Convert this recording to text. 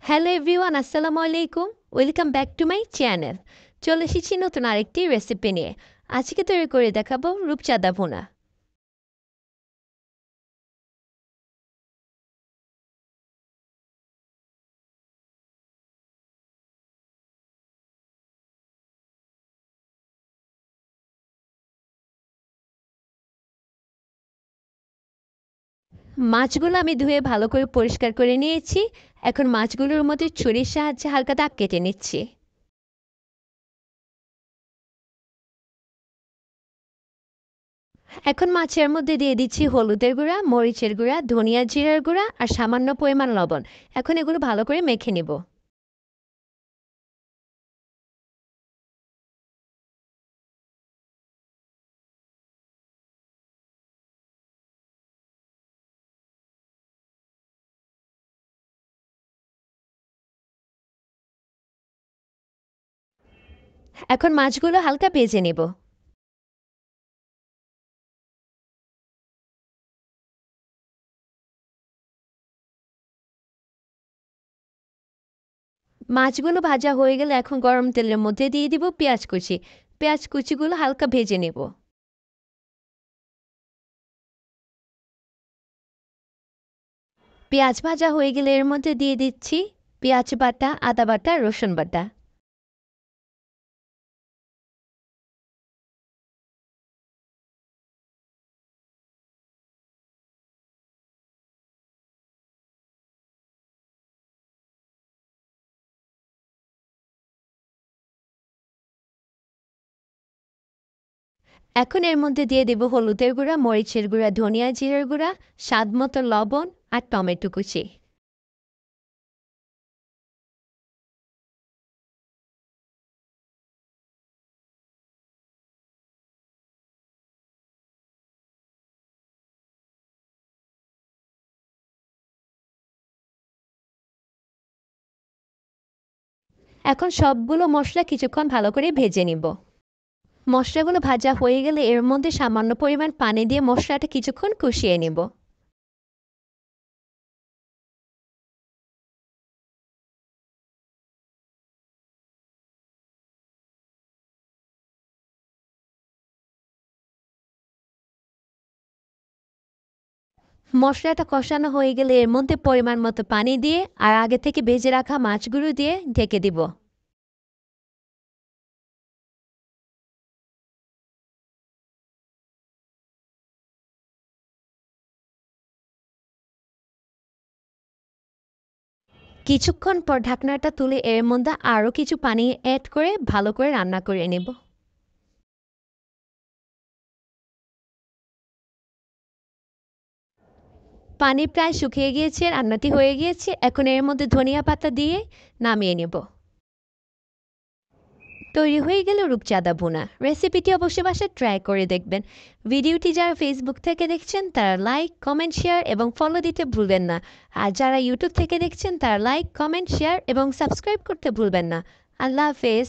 Hello everyone, আসসালামু আলাইকুম। Welcome back to my channel. চলে এসেছি নতুন আরেকটি রেসিপি নিয়ে। আজকে তৈরি করে দেখাবো রূপচাঁদা ভুনা। মাছগুলো আমি ধুয়ে ভালো করে পরিষ্কার করে নিয়েছি। এখন মাছগুলোর মধ্যে ছুরির সাহায্যে হালকা দাগ কেটে নিচ্ছি। এখন মাছের মধ্যে দিয়ে দিচ্ছি হলুদের গুঁড়া, মরিচের গুঁড়া, ধনিয়া জিরার গুঁড়া আর সামান্য পরিমাণ লবণ। এখন এগুলো ভালো করে মেখে নিব। এখন মাছগুলো হালকা ভেজে নেব। মাছগুলো ভাজা হয়ে গেলে এখন গরম তেলের মধ্যে দিয়ে দিব পেঁয়াজ কুচি। পেঁয়াজ কুচিগুলো হালকা ভেজে নেব। পেঁয়াজ ভাজা হয়ে গেলে এর মধ্যে দিয়ে দিচ্ছি পেঁয়াজ বাটা, আদা বাটা, রসুন বাটা। এখন এর মধ্যে দিয়ে দেব হলুদের গুঁড়া, মরিচের গুঁড়া, ধনিয়া জিরার গুঁড়া, স্বাদ মতো লবণ আর টমেটো কুচি। এখন সবগুলো মশলা কিছুক্ষণ ভালো করে ভেজে নিব। মশলাগুলো ভাজা হয়ে গেলে এর মধ্যে সামান্য পরিমাণ পানি দিয়ে মশলাটা কিছুক্ষণ কষিয়ে নিব। মশলাটা কষানো হয়ে গেলে এর মধ্যে পরিমাণ মতো পানি দিয়ে আর আগে থেকে ভেজে রাখা মাছগুলো দিয়ে ঢেকে দিব। কিছুক্ষণ পর ঢাকনাটা তুলে এর মধ্যে আরও কিছু পানি অ্যাড করে ভালো করে রান্না করে নেব। পানি প্রায় শুকিয়ে গিয়েছে, রান্নাটি হয়ে গিয়েছে। এখন এর মধ্যে ধনিয়া পাতা দিয়ে নামিয়ে নেব। তৈরি হয়ে গেল রূপচাঁদা ভুনা। রেসিপিটি অবশ্যই বাসায় ট্রাই করে দেখবেন। ভিডিওটি যারা ফেসবুক থেকে দেখছেন তারা লাইক, কমেন্ট, শেয়ার এবং ফলো দিতে ভুলবেন না। আর যারা ইউটিউব থেকে দেখছেন তারা লাইক, কমেন্ট, শেয়ার এবং সাবস্ক্রাইব করতে ভুলবেন না। আল্লাহ হাফেজ।